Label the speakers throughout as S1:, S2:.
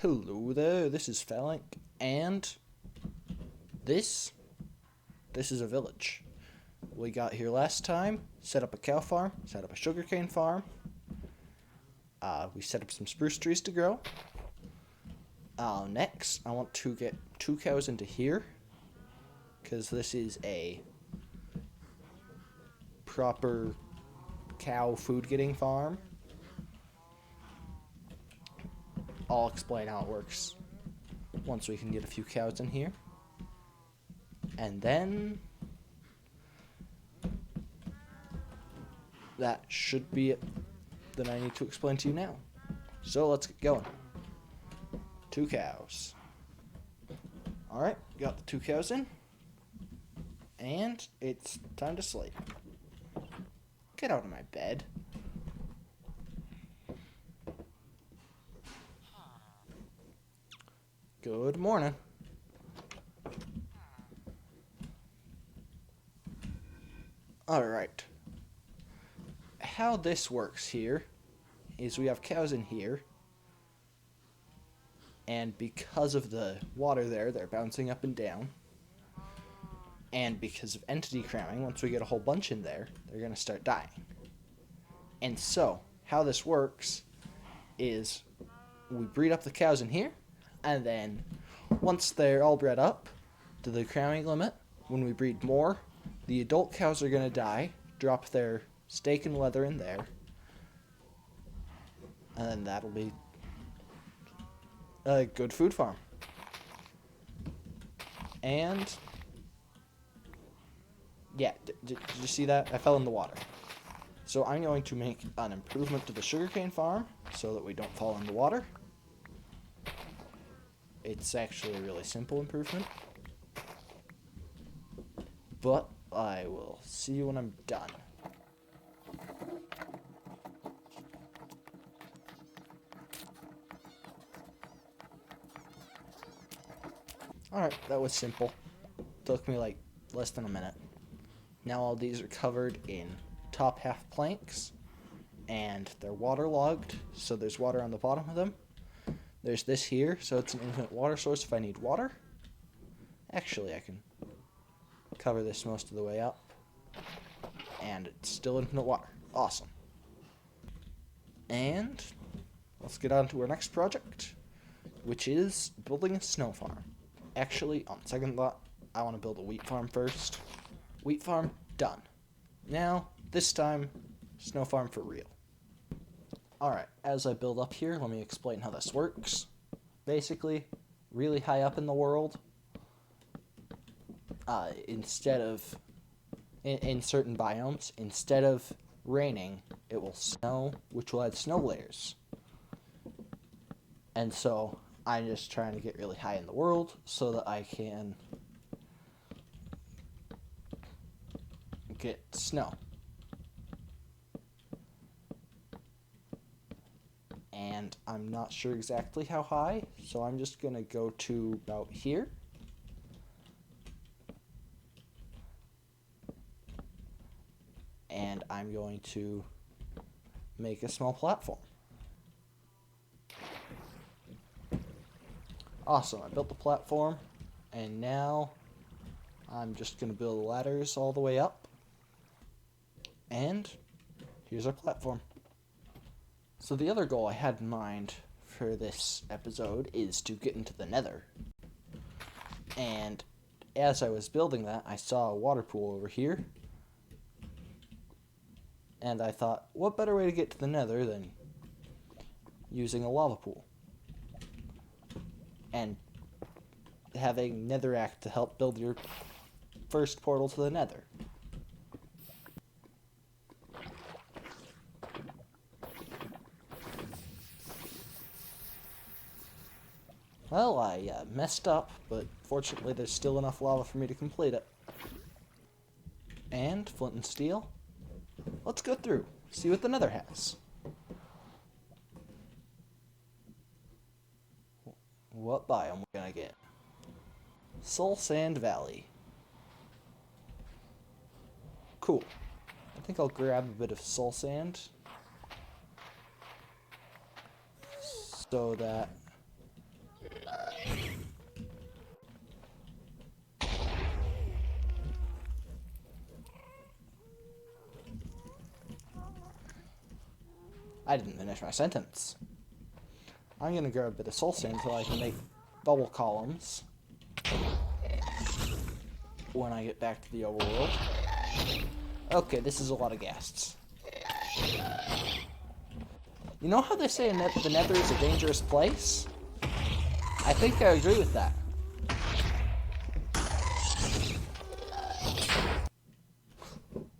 S1: Hello there, this is Phalank, and this is a village. We got here last time, set up a cow farm, set up a sugarcane farm. We set up some spruce trees to grow. Next, I want to get 2 cows into here, because this is a proper cow food getting farm. I'll explain how it works once we can get a few cows in here. And then that should be it that I need to explain to you now. So let's get going. 2 cows. Alright, got the 2 cows in. And it's time to sleep. Get out of my bed. Good morning. Alright. How this works here is we have cows in here, and because of the water there, they're bouncing up and down. And because of entity cramming, once we get a whole bunch in there, they're going to start dying. And so, how this works is we breed up the cows in here, and then once they're all bred up to the cramming limit, when we breed more, the adult cows are going to die, drop their steak and leather in there, and then that'll be a good food farm. And yeah, did you see that? I fell in the water. So I'm going to make an improvement to the sugarcane farm so that we don't fall in the water. It's actually a really simple improvement, but I will see you when I'm done. Alright, that was simple. Took me like less than a minute. Now all these are covered in top half planks, and they're waterlogged, so there's water on the bottom of them. There's this here, so it's an infinite water source if I need water. Actually, I can cover this most of the way up, and it's still infinite water. Awesome. And let's get on to our next project, which is building a snow farm. Actually, on second thought, I want to build a wheat farm first. Wheat farm, done. Now, this time, snow farm for real. Alright, as I build up here, let me explain how this works. Basically, really high up in the world, instead of, in certain biomes, instead of raining, it will snow, which will add snow layers. And so, I'm just trying to get really high in the world so that I can get snow. And I'm not sure exactly how high, so I'm just going to go to about here. And I'm going to make a small platform. Awesome, I built the platform, and now I'm just going to build ladders all the way up. And here's our platform. So the other goal I had in mind for this episode is to get into the nether. And as I was building that, I saw a water pool over here. And I thought, what better way to get to the nether than using a lava pool? And having netherrack to help build your first portal to the nether. Well, I messed up, but fortunately there's still enough lava for me to complete it. And flint and steel. Let's go through, see what the nether has. What biome we gonna get? Soul Sand Valley. Cool. I think I'll grab a bit of soul sand so that I didn't finish my sentence. I'm gonna grab a bit of soul sand so I can make bubble columns when I get back to the overworld. Okay, this is a lot of ghasts. You know how they say the nether is a dangerous place? I think I agree with that.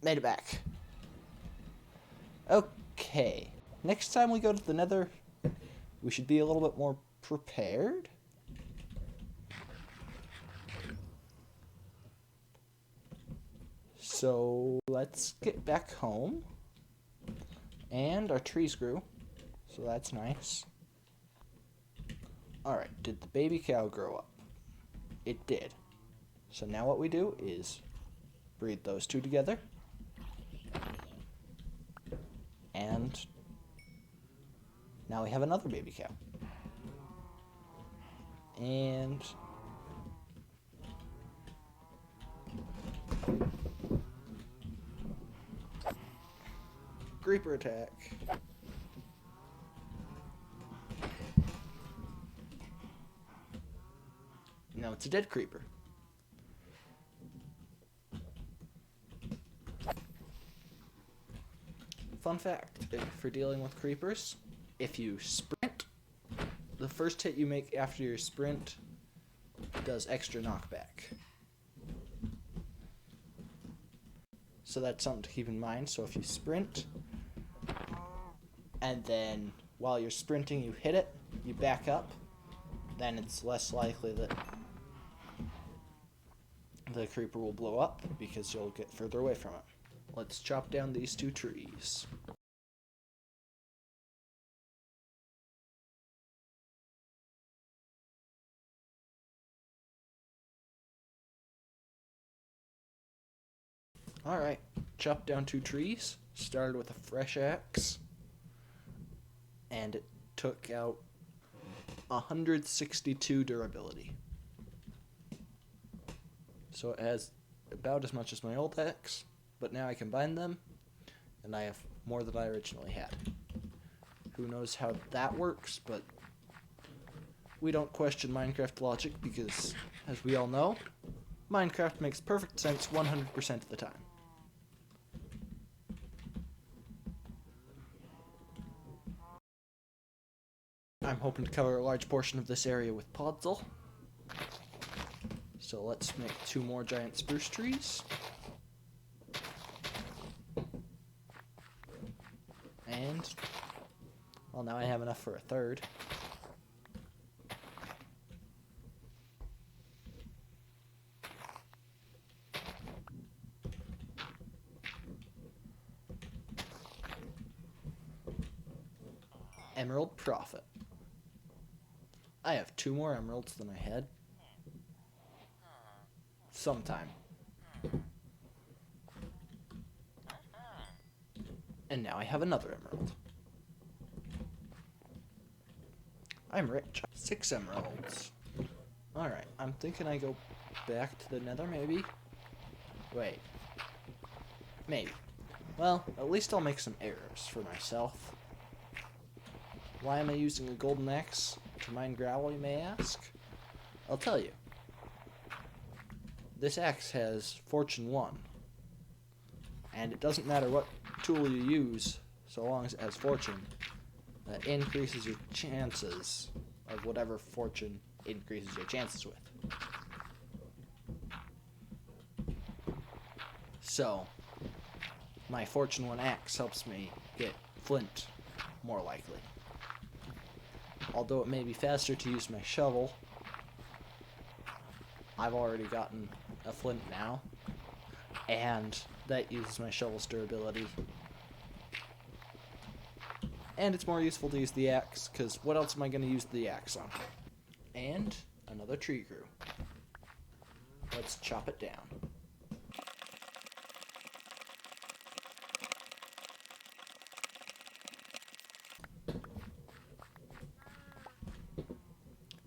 S1: Made it back. Okay. Next time we go to the nether, we should be a little bit more prepared. So let's get back home. And our trees grew, so that's nice. Alright, did the baby cow grow up? It did. So now what we do is breed those two together. And now we have another baby cow. And creeper attack. No, it's a dead creeper. Fun fact, for dealing with creepers, if you sprint, the first hit you make after your sprint does extra knockback. So that's something to keep in mind. So if you sprint, and then while you're sprinting you hit it, you back up, then it's less likely that the creeper will blow up because you'll get further away from it. Let's chop down these two trees. Alright, chopped down two trees, started with a fresh axe, and it took out 162 durability. So it has about as much as my old axe, but now I combine them, and I have more than I originally had. Who knows how that works, but we don't question Minecraft logic because, as we all know, Minecraft makes perfect sense 100% of the time. I'm hoping to cover a large portion of this area with podzol. So let's make 2 more giant spruce trees. And, well, now I have enough for a third. Emerald profit. I have 2 more emeralds than I had. Sometime. And now I have another emerald. I'm rich. 6 emeralds. Alright, I'm thinking I go back to the nether, maybe? Wait. Maybe. Well, at least I'll make some arrows for myself. Why am I using a golden axe to mine gravel, you may ask? I'll tell you. This axe has Fortune 1. And it doesn't matter what tool you use, so long as it has Fortune. That increases your chances of whatever Fortune increases your chances with. So, my Fortune 1 axe helps me get flint more likely. Although it may be faster to use my shovel, I've already gotten a flint now, and that uses my shovel's durability. And it's more useful to use the axe, because what else am I going to use the axe on? And another tree grew. Let's chop it down.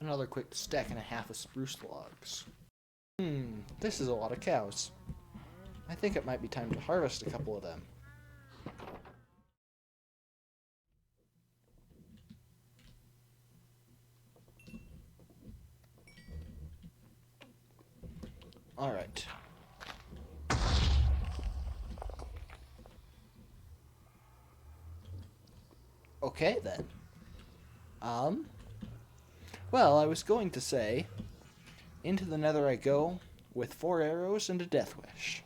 S1: Another quick stack and a half of spruce logs. This is a lot of cows. I think it might be time to harvest a couple of them. Alright. Okay then. Well, I was going to say, into the nether I go with 4 arrows and a death wish.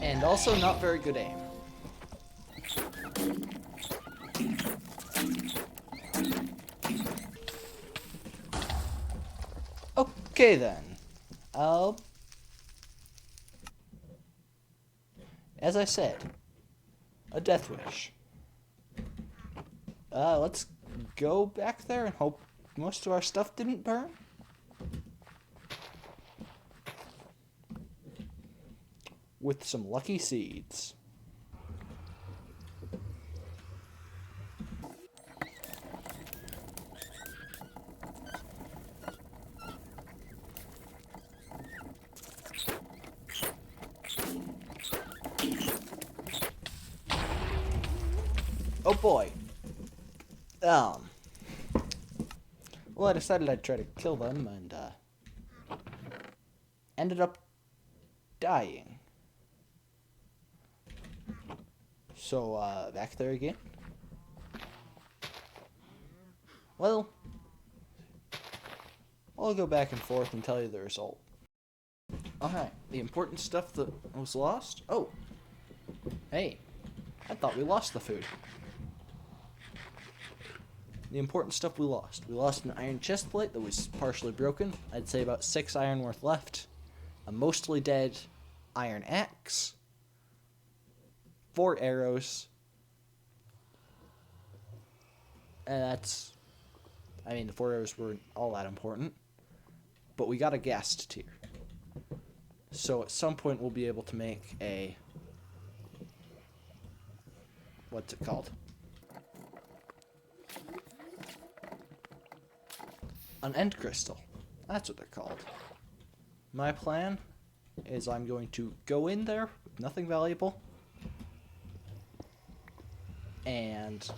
S1: And also not very good aim. Okay then. As I said, a death wish. Let's go back there and hope most of our stuff didn't burn. With some lucky seeds. Oh boy. Well, I decided I'd try to kill them and ended up dying. So, back there again. Well, I'll go back and forth and tell you the result. Alright, the important stuff that was lost. Oh, hey, I thought we lost the food. The important stuff we lost. We lost an iron chest plate that was partially broken. I'd say about 6 iron worth left. A mostly dead iron axe. 4 arrows. And that's... I mean, the 4 arrows weren't all that important. But we got a ghast tier. So at some point we'll be able to make a... What's it called? An end crystal. That's what they're called. My plan is I'm going to go in there with nothing valuable and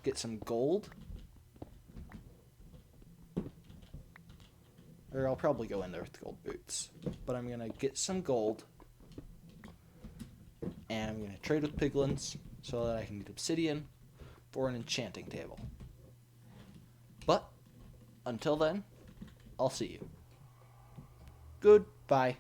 S1: get some gold. Or I'll probably go in there with gold boots. But I'm going to get some gold and I'm going to trade with piglins so that I can get obsidian for an enchanting table. But until then, I'll see you. Goodbye.